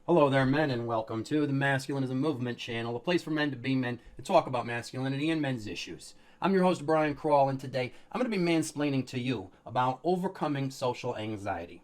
Hello there, men, and welcome to the Masculinism Movement channel, a place for men to be men to talk about masculinity and men's issues. I'm your host, Brian Crawl, and today I'm going to be mansplaining to you about overcoming social anxiety.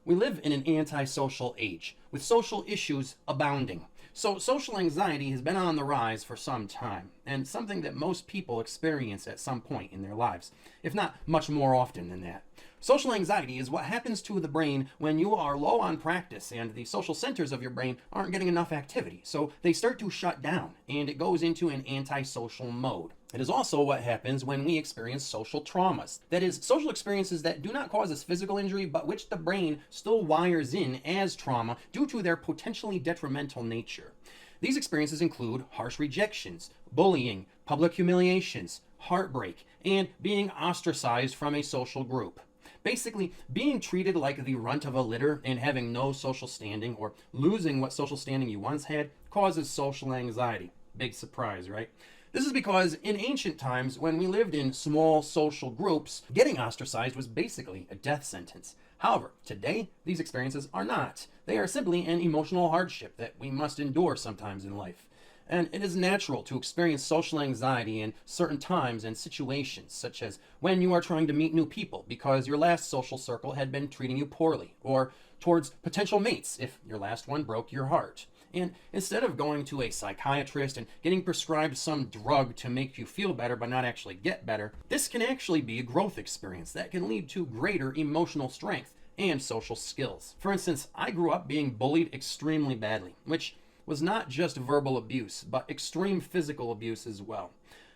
We live in an antisocial age, with social issues abounding. So social anxiety has been on the rise for some time, and something that most people experience at some point in their lives, if not much more often than that. Social anxiety is what happens to the brain when you are low on practice and the social centers of your brain aren't getting enough activity. So they start to shut down and it goes into an antisocial mode. It is also what happens when we experience social traumas. That is, social experiences that do not cause us physical injury, but which the brain still wires in as trauma due to their potentially detrimental nature. These experiences include harsh rejections, bullying, public humiliations, heartbreak, and being ostracized from a social group. Basically, being treated like the runt of a litter and having no social standing or losing what social standing you once had causes social anxiety. Big surprise, right? This is because in ancient times, when we lived in small social groups, getting ostracized was basically a death sentence. However, today, these experiences are not. They are simply an emotional hardship that we must endure sometimes in life. And it is natural to experience social anxiety in certain times and situations, such as when you are trying to meet new people because your last social circle had been treating you poorly, or towards potential mates if your last one broke your heart. And instead of going to a psychiatrist and getting prescribed some drug to make you feel better but not actually get better, this can actually be a growth experience that can lead to greater emotional strength and social skills. For instance, I grew up being bullied extremely badly, which was not just verbal abuse, but extreme physical abuse as well.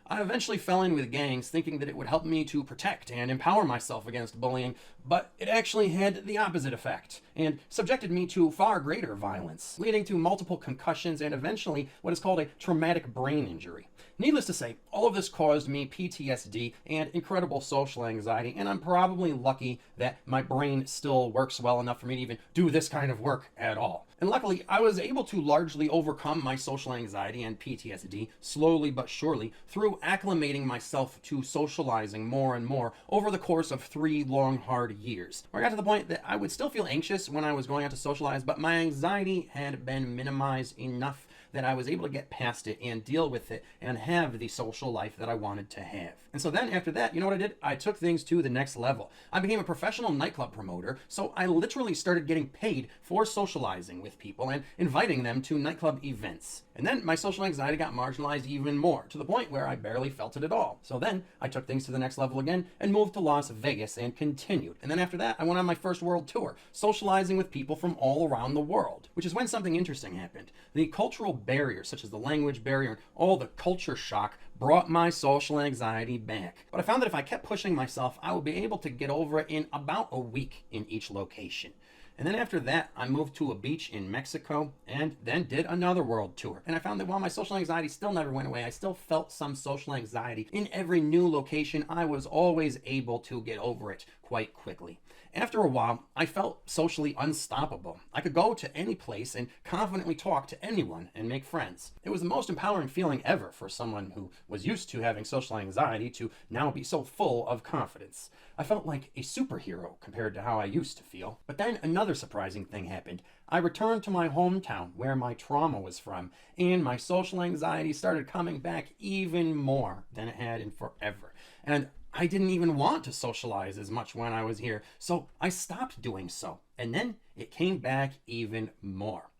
I eventually fell in with gangs thinking that it would help me to protect and empower myself against bullying, but it actually had the opposite effect and subjected me to far greater violence, leading to multiple concussions and eventually what is called a traumatic brain injury. Needless to say, all of this caused me PTSD and incredible social anxiety, and I'm probably lucky that my brain still works well enough for me to even do this kind of work at all. And luckily, I was able to largely overcome my social anxiety and PTSD slowly but surely through acclimating myself to socializing more and more over the course of 3 long, hard years. Where I got to the point that I would still feel anxious when I was going out to socialize, but my anxiety had been minimized enough that I was able to get past it and deal with it and have the social life that I wanted to have. And so then after that, you know what I did? I took things to the next level. I became a professional nightclub promoter, so I literally started getting paid for socializing with people and inviting them to nightclub events. And then my social anxiety got marginalized even more, to the point where I barely felt it at all. So then I took things to the next level again and moved to Las Vegas and continued. And then after that, I went on my first world tour, socializing with people from all around the world, which is when something interesting happened. The cultural barriers, such as the language barrier and all the culture shock, brought my social anxiety back. But I found that if I kept pushing myself, I would be able to get over it in about a week in each location. And then after that, I moved to a beach in Mexico and then did another world tour. And I found that while my social anxiety still never went away, I still felt some social anxiety. In every new location, I was always able to get over it quite quickly. After a while, I felt socially unstoppable. I could go to any place and confidently talk to anyone and make friends. It was the most empowering feeling ever for someone who was used to having social anxiety to now be so full of confidence. I felt like a superhero compared to how I used to feel. But then another surprising thing happened. I returned to my hometown where my trauma was from, and my social anxiety started coming back even more than it had in forever. And I didn't even want to socialize as much when I was here, so I stopped doing so. And then it came back even more.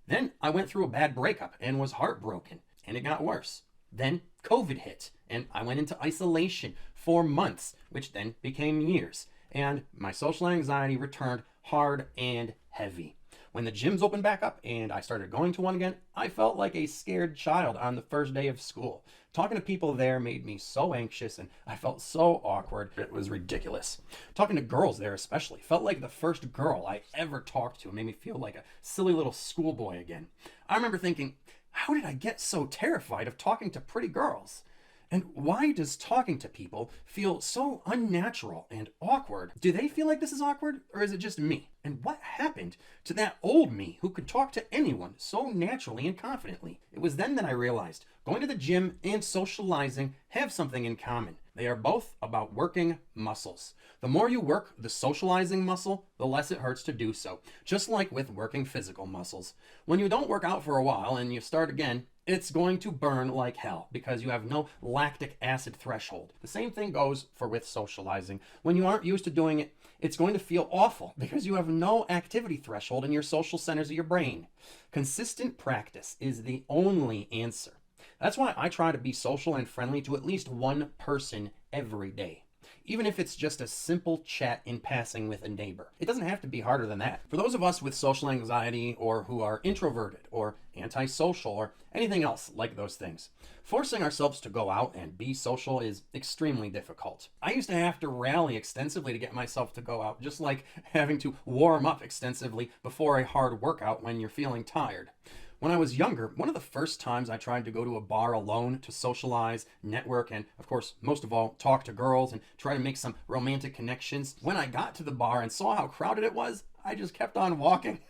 Then I went through a bad breakup and was heartbroken, and it got worse. Then COVID hit, and I went into isolation for months, which then became years. And my social anxiety returned hard and heavy. When the gyms opened back up and I started going to one again, I felt like a scared child on the first day of school. Talking to people there made me so anxious and I felt so awkward. It was ridiculous. Talking to girls there especially felt like the first girl I ever talked to. It made me feel like a silly little schoolboy again. I remember thinking, how did I get so terrified of talking to pretty girls? And why does talking to people feel so unnatural and awkward? Do they feel like this is awkward, or is it just me? And what happened to that old me who could talk to anyone so naturally and confidently? It was then that I realized going to the gym and socializing have something in common. They are both about working muscles. The more you work the socializing muscle, the less it hurts to do so, just like with working physical muscles. When you don't work out for a while and you start again, it's going to burn like hell because you have no lactic acid threshold. The same thing goes for with socializing. When you aren't used to doing it, it's going to feel awful because you have no activity threshold in your social centers of your brain. Consistent practice is the only answer. That's why I try to be social and friendly to at least one person every day, even if it's just a simple chat in passing with a neighbor. It doesn't have to be harder than that. For those of us with social anxiety or who are introverted or antisocial or anything else like those things, forcing ourselves to go out and be social is extremely difficult. I used to have to rally extensively to get myself to go out, just like having to warm up extensively before a hard workout when you're feeling tired. When I was younger, one of the first times I tried to go to a bar alone to socialize, network, and of course, most of all, talk to girls and try to make some romantic connections. When I got to the bar and saw how crowded it was, I just kept on walking.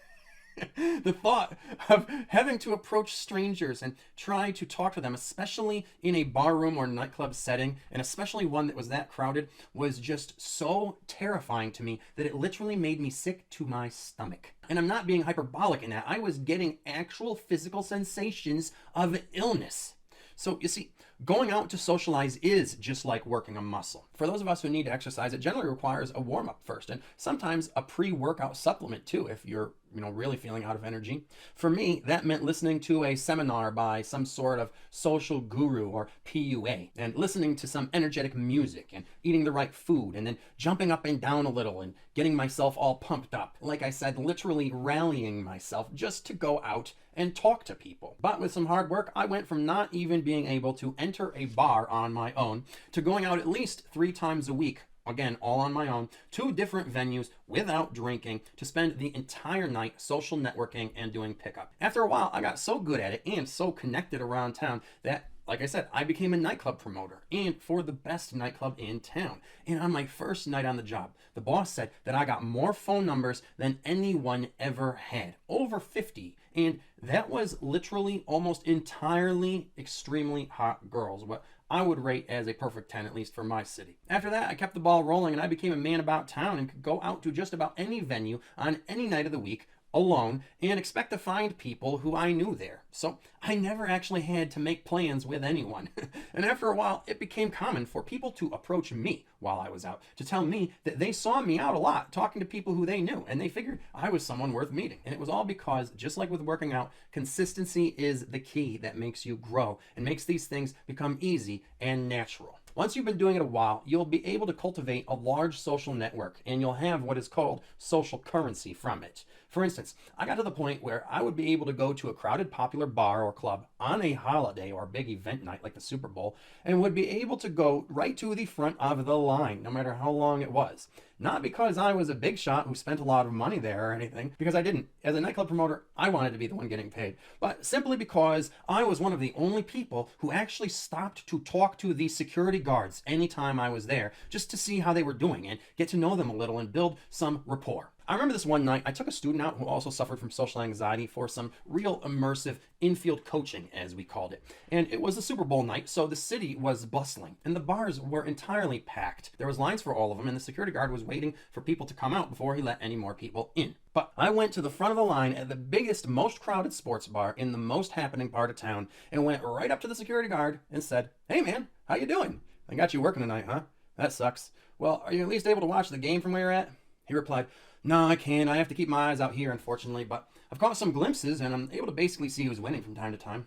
The thought of having to approach strangers and try to talk to them, especially in a barroom or nightclub setting, and especially one that was that crowded, was just so terrifying to me that it literally made me sick to my stomach. And I'm not being hyperbolic in that. I was getting actual physical sensations of illness. So you see, going out to socialize is just like working a muscle. For those of us who need to exercise, it generally requires a warm-up first, and sometimes a pre-workout supplement too, if you're really feeling out of energy. For me, that meant listening to a seminar by some sort of social guru or PUA, and listening to some energetic music, and eating the right food, and then jumping up and down a little, and getting myself all pumped up. Like I said, literally rallying myself just to go out and talk to people. But with some hard work, I went from not even being able to enter a bar on my own to going out at least 3 times a week, again, all on my own, 2 different venues without drinking to spend the entire night social networking and doing pickup. After a while, I got so good at it and so connected around town that, like I said, I became a nightclub promoter, and for the best nightclub in town. And on my first night on the job, the boss said that I got more phone numbers than anyone ever had, over 50. And that was literally almost entirely extremely hot girls, what I would rate as a perfect 10, at least for my city. After that, I kept the ball rolling and I became a man about town and could go out to just about any venue on any night of the week alone and expect to find people who I knew there. So I never actually had to make plans with anyone. And after a while, it became common for people to approach me while I was out to tell me that they saw me out a lot talking to people who they knew, and they figured I was someone worth meeting. And it was all because, just like with working out, consistency is the key that makes you grow and makes these things become easy and natural. Once you've been doing it a while, you'll be able to cultivate a large social network, and you'll have what is called social currency from it. For instance, I got to the point where I would be able to go to a crowded popular bar or club on a holiday or big event night like the Super Bowl, and would be able to go right to the front of the line, no matter how long it was. Not because I was a big shot who spent a lot of money there or anything, because I didn't. As a nightclub promoter, I wanted to be the one getting paid, but simply because I was one of the only people who actually stopped to talk to the security guards anytime I was there, just to see how they were doing and get to know them a little and build some rapport. I remember this one night, I took a student out who also suffered from social anxiety for some real immersive infield coaching, as we called it. And it was a Super Bowl night, so the city was bustling, and the bars were entirely packed. There was lines for all of them, and the security guard was waiting for people to come out before he let any more people in. But I went to the front of the line at the biggest, most crowded sports bar in the most happening part of town, and went right up to the security guard and said, "Hey man, how you doing? I got you working tonight, huh? That sucks. Well, are you at least able to watch the game from where you're at?" He replied, "No, I can't. I have to keep my eyes out here, unfortunately, but I've caught some glimpses and I'm able to basically see who's winning from time to time."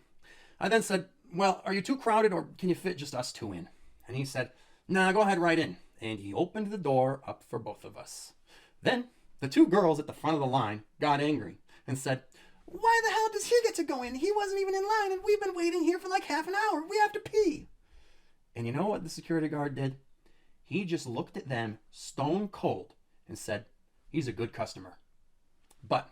I then said, "Well, are you too crowded or can you fit just us 2 in?" And he said, "Nah, go ahead right in." And he opened the door up for both of us. Then the 2 girls at the front of the line got angry and said, "Why the hell does he get to go in? He wasn't even in line and we've been waiting here for like half an hour. We have to pee." And you know what the security guard did? He just looked at them stone cold and said, "He's a good customer." But,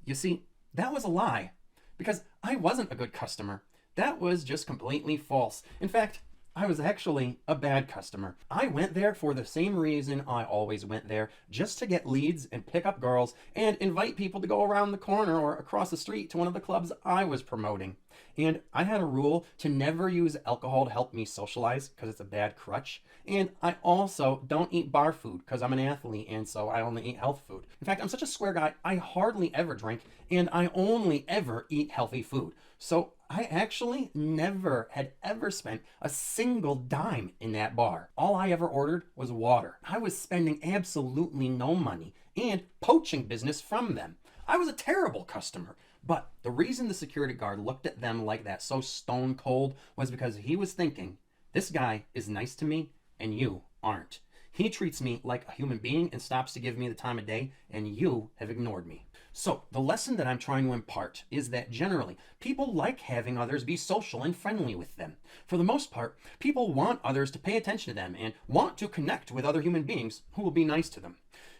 you see, that was a lie, because I wasn't a good customer. That was just completely false. In fact, I was actually a bad customer. I went there for the same reason I always went there, just to get leads and pick up girls and invite people to go around the corner or across the street to one of the clubs I was promoting. And I had a rule to never use alcohol to help me socialize because it's a bad crutch. And I also don't eat bar food because I'm an athlete and so I only eat health food. In fact, I'm such a square guy, I hardly ever drink and I only ever eat healthy food. So I actually never had ever spent a single dime in that bar. All I ever ordered was water. I was spending absolutely no money and poaching business from them. I was a terrible customer. But the reason the security guard looked at them like that, so stone cold, was because he was thinking, this guy is nice to me and you aren't. He treats me like a human being and stops to give me the time of day, and you have ignored me. So the lesson that I'm trying to impart is that generally, people like having others be social and friendly with them. For the most part, people want others to pay attention to them and want to connect with other human beings who will be nice to them.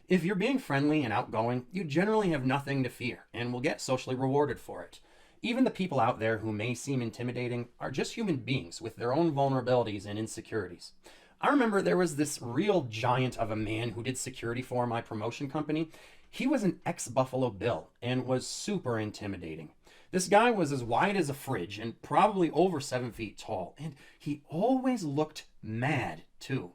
If you're being friendly and outgoing, you generally have nothing to fear and will get socially rewarded for it. Even the people out there who may seem intimidating are just human beings with their own vulnerabilities and insecurities. I remember there was this real giant of a man who did security for my promotion company. He was an ex-Buffalo Bill and was super intimidating. This guy was as wide as a fridge and probably over 7 feet tall, and he always looked mad too.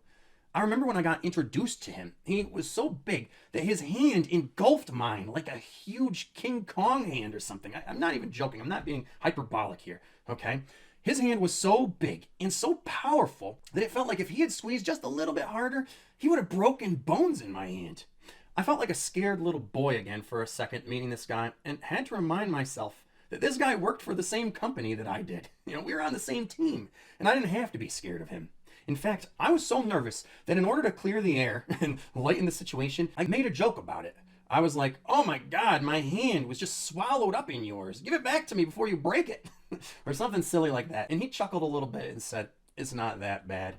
I remember when I got introduced to him, he was so big that his hand engulfed mine like a huge King Kong hand or something. I'm not even joking. I'm not being hyperbolic here, okay? His hand was so big and so powerful that it felt like if he had squeezed just a little bit harder, he would have broken bones in my hand. I felt like a scared little boy again for a second meeting this guy and had to remind myself that this guy worked for the same company that I did. We were on the same team, and I didn't have to be scared of him. In fact, I was so nervous that in order to clear the air and lighten the situation, I made a joke about it. I was like, oh my God, my hand was just swallowed up in yours. Give it back to me before you break it. Or something silly like that. And he chuckled a little bit and said, it's not that bad.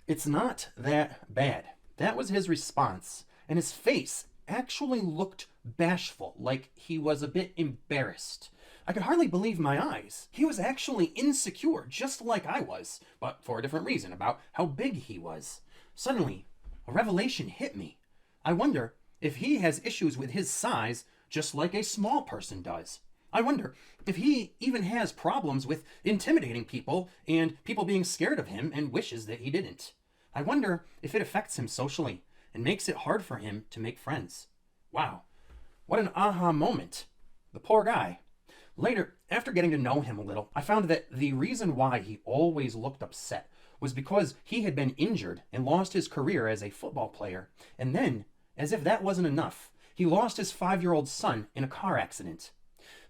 It's not that bad. That was his response. And his face actually looked bashful, like he was a bit embarrassed. I could hardly believe my eyes. He was actually insecure, just like I was, but for a different reason, about how big he was. Suddenly, a revelation hit me. I wonder if he has issues with his size, just like a small person does. I wonder if he even has problems with intimidating people and people being scared of him and wishes that he didn't. I wonder if it affects him socially and makes it hard for him to make friends. Wow, what an aha moment. The poor guy. Later, after getting to know him a little, I found that the reason why he always looked upset was because he had been injured and lost his career as a football player. And then, as if that wasn't enough, he lost his 5-year-old son in a car accident.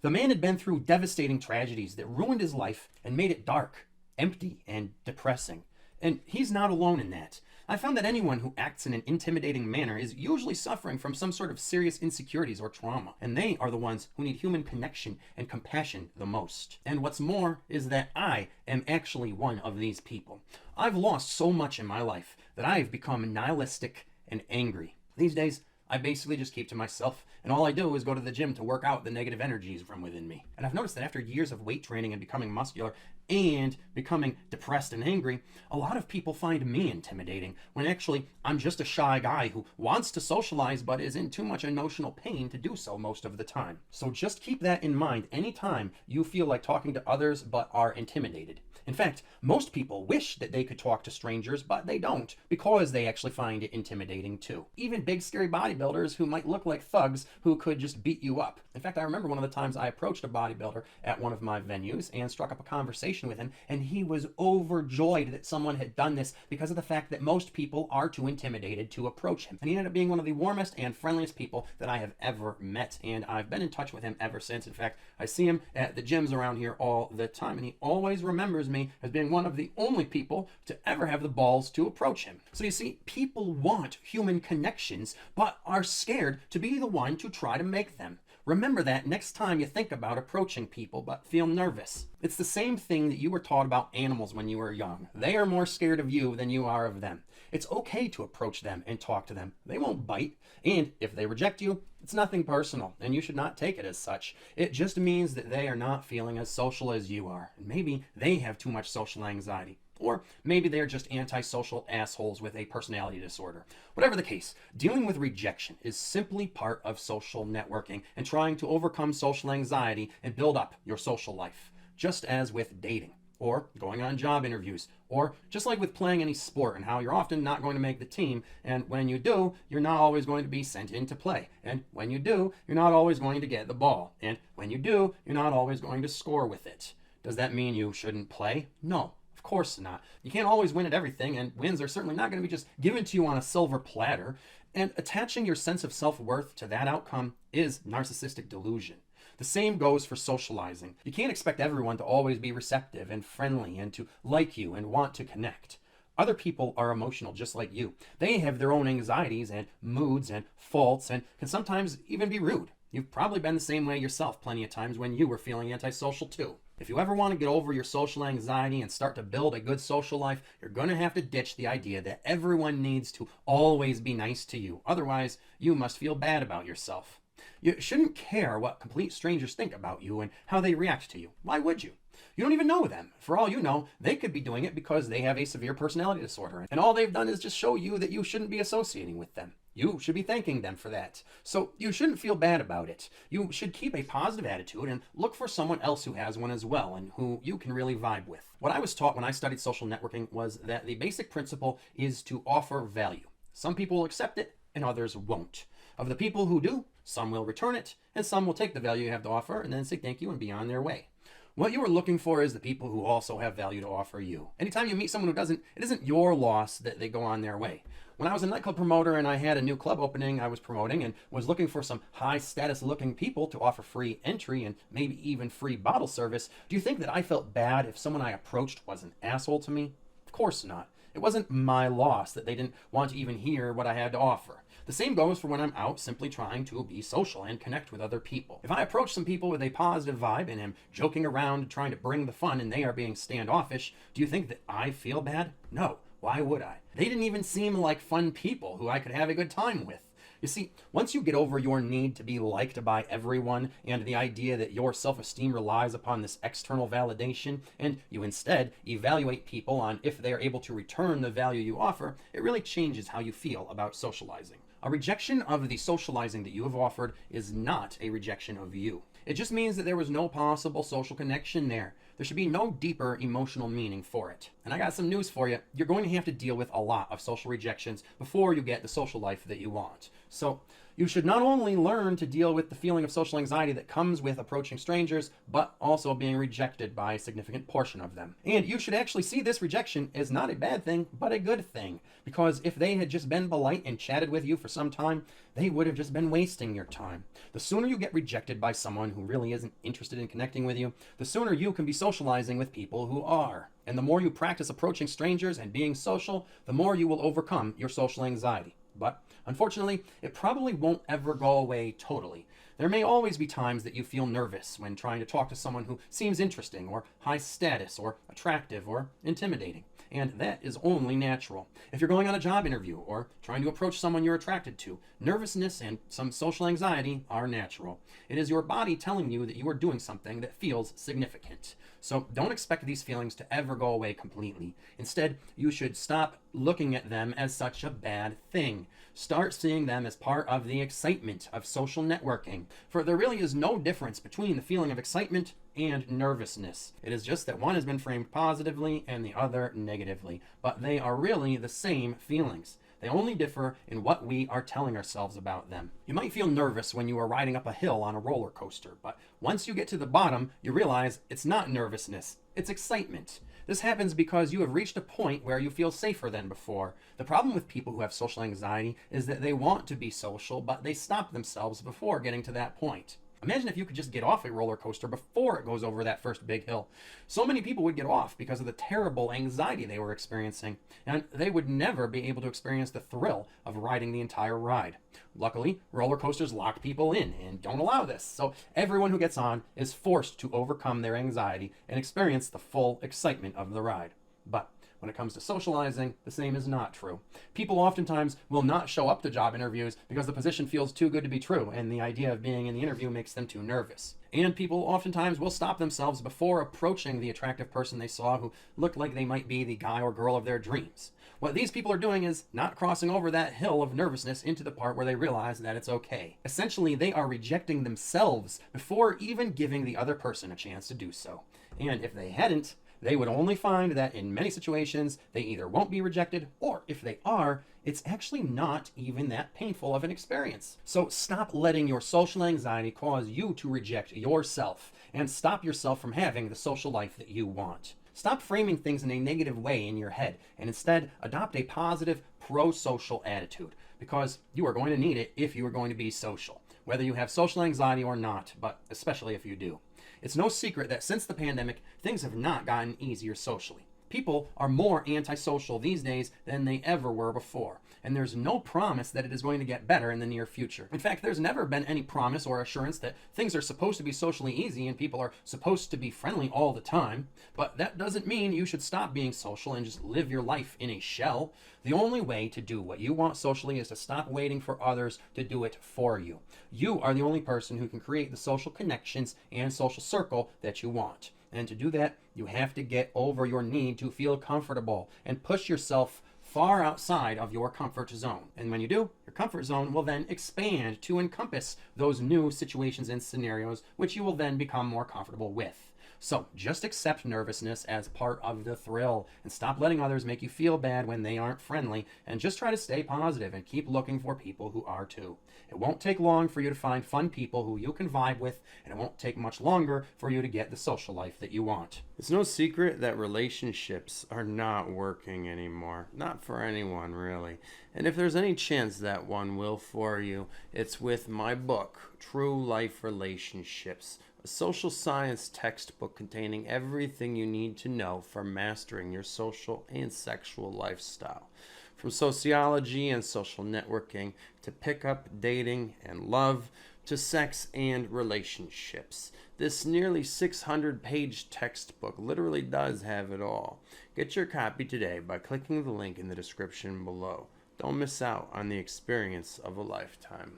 The man had been through devastating tragedies that ruined his life and made it dark, empty, and depressing. And he's not alone in that. I found that anyone who acts in an intimidating manner is usually suffering from some sort of serious insecurities or trauma, and they are the ones who need human connection and compassion the most. And what's more is that I am actually one of these people. I've lost so much in my life that I've become nihilistic and angry. These days, I basically just keep to myself, and all I do is go to the gym to work out the negative energies from within me. And I've noticed that after years of weight training and becoming muscular and becoming depressed and angry, a lot of people find me intimidating, when actually I'm just a shy guy who wants to socialize but is in too much emotional pain to do so most of the time. So just keep that in mind anytime you feel like talking to others but are intimidated. In fact, most people wish that they could talk to strangers, but they don't, because they actually find it intimidating too. Even big scary bodybuilders who might look like thugs who could just beat you up. In fact, I remember one of the times I approached a bodybuilder at one of my venues and struck up a conversation with him, and he was overjoyed that someone had done this because of the fact that most people are too intimidated to approach him. And he ended up being one of the warmest and friendliest people that I have ever met, and I've been in touch with him ever since. In fact, I see him at the gyms around here all the time, and he always remembers me as being one of the only people to ever have the balls to approach him. So you see, people want human connections, but are scared to be the one to try to make them. Remember that next time you think about approaching people but feel nervous. It's the same thing that you were taught about animals when you were young. They are more scared of you than you are of them. It's okay to approach them and talk to them. They won't bite. And if they reject you, it's nothing personal, and you should not take it as such. It just means that they are not feeling as social as you are. And maybe they have too much social anxiety. Or maybe they're just antisocial assholes with a personality disorder. Whatever the case, dealing with rejection is simply part of social networking and trying to overcome social anxiety and build up your social life, just as with dating, or going on job interviews, or just like with playing any sport and how you're often not going to make the team, and when you do, you're not always going to be sent in to play, and when you do, you're not always going to get the ball, and when you do, you're not always going to score with it. Does that mean you shouldn't play? No. Of course not. You can't always win at everything, and wins are certainly not going to be just given to you on a silver platter. And attaching your sense of self-worth to that outcome is narcissistic delusion. The same goes for socializing. You can't expect everyone to always be receptive and friendly and to like you and want to connect. Other people are emotional just like you. They have their own anxieties and moods and faults and can sometimes even be rude. You've probably been the same way yourself plenty of times when you were feeling antisocial too. If you ever want to get over your social anxiety and start to build a good social life, you're going to have to ditch the idea that everyone needs to always be nice to you. Otherwise, you must feel bad about yourself. You shouldn't care what complete strangers think about you and how they react to you. Why would you? You don't even know them. For all you know, they could be doing it because they have a severe personality disorder, and all they've done is just show you that you shouldn't be associating with them. You should be thanking them for that. So you shouldn't feel bad about it. You should keep a positive attitude and look for someone else who has one as well and who you can really vibe with. What I was taught when I studied social networking was that the basic principle is to offer value. Some people will accept it and others won't. Of the people who do, some will return it and some will take the value you have to offer and then say thank you and be on their way. What you are looking for is the people who also have value to offer you. Anytime you meet someone who doesn't, it isn't your loss that they go on their way. When I was a nightclub promoter and I had a new club opening I was promoting and was looking for some high status looking people to offer free entry and maybe even free bottle service, do you think that I felt bad if someone I approached was an asshole to me? Of course not. It wasn't my loss that they didn't want to even hear what I had to offer. The same goes for when I'm out simply trying to be social and connect with other people. If I approach some people with a positive vibe and am joking around trying to bring the fun and they are being standoffish, do you think that I feel bad? No. Why would I? They didn't even seem like fun people who I could have a good time with. You see, once you get over your need to be liked by everyone and the idea that your self-esteem relies upon this external validation, and you instead evaluate people on if they are able to return the value you offer, it really changes how you feel about socializing. A rejection of the socializing that you have offered is not a rejection of you. It just means that there was no possible social connection there. There should be no deeper emotional meaning for it. And I got some news for you. You're going to have to deal with a lot of social rejections before you get the social life that you want. So you should not only learn to deal with the feeling of social anxiety that comes with approaching strangers, but also being rejected by a significant portion of them. And you should actually see this rejection as not a bad thing, but a good thing. Because if they had just been polite and chatted with you for some time, they would have just been wasting your time. The sooner you get rejected by someone who really isn't interested in connecting with you, the sooner you can be socializing with people who are. And the more you practice approaching strangers and being social, the more you will overcome your social anxiety. But unfortunately, it probably won't ever go away totally. There may always be times that you feel nervous when trying to talk to someone who seems interesting or high status or attractive or intimidating. And that is only natural. If you're going on a job interview or trying to approach someone you're attracted to, nervousness and some social anxiety are natural. It is your body telling you that you are doing something that feels significant. So don't expect these feelings to ever go away completely. Instead, you should stop looking at them as such a bad thing. Start seeing them as part of the excitement of social networking. For there really is no difference between the feeling of excitement and nervousness. It is just that one has been framed positively and the other negatively, but they are really the same feelings. They only differ in what we are telling ourselves about them. You might feel nervous when you are riding up a hill on a roller coaster, but once you get to the bottom, you realize it's not nervousness, it's excitement. This happens because you have reached a point where you feel safer than before. The problem with people who have social anxiety is that they want to be social, but they stop themselves before getting to that point. Imagine if you could just get off a roller coaster before it goes over that first big hill. So many people would get off because of the terrible anxiety they were experiencing, and they would never be able to experience the thrill of riding the entire ride. Luckily, roller coasters lock people in and don't allow this, so everyone who gets on is forced to overcome their anxiety and experience the full excitement of the ride. But When it comes to socializing, the same is not true. People oftentimes will not show up to job interviews because the position feels too good to be true, and the idea of being in the interview makes them too nervous. And people oftentimes will stop themselves before approaching the attractive person they saw who looked like they might be the guy or girl of their dreams. What these people are doing is not crossing over that hill of nervousness into the part where they realize that it's okay. Essentially, they are rejecting themselves before even giving the other person a chance to do so. And if they hadn't, they would only find that in many situations, they either won't be rejected, or if they are, it's actually not even that painful of an experience. So stop letting your social anxiety cause you to reject yourself, and stop yourself from having the social life that you want. Stop framing things in a negative way in your head, and instead adopt a positive, pro-social attitude, because you are going to need it if you are going to be social, whether you have social anxiety or not, but especially if you do. It's no secret that since the pandemic, things have not gotten easier socially. People are more antisocial these days than they ever were before, and there's no promise that it is going to get better in the near future. In fact, there's never been any promise or assurance that things are supposed to be socially easy and people are supposed to be friendly all the time, but that doesn't mean you should stop being social and just live your life in a shell. The only way to do what you want socially is to stop waiting for others to do it for you. You are the only person who can create the social connections and social circle that you want. And to do that, you have to get over your need to feel comfortable and push yourself far outside of your comfort zone. And when you do, your comfort zone will then expand to encompass those new situations and scenarios, which you will then become more comfortable with. So just accept nervousness as part of the thrill and stop letting others make you feel bad when they aren't friendly, and just try to stay positive and keep looking for people who are too. It won't take long for you to find fun people who you can vibe with, and it won't take much longer for you to get the social life that you want. It's no secret that relationships are not working anymore. Not for anyone, really. And if there's any chance that one will for you, it's with my book, True Life Relationships, a social science textbook containing everything you need to know for mastering your social and sexual lifestyle. From sociology and social networking to pickup, dating, and love, to sex and relationships. This nearly 600-page textbook literally does have it all. Get your copy today by clicking the link in the description below. Don't miss out on the experience of a lifetime.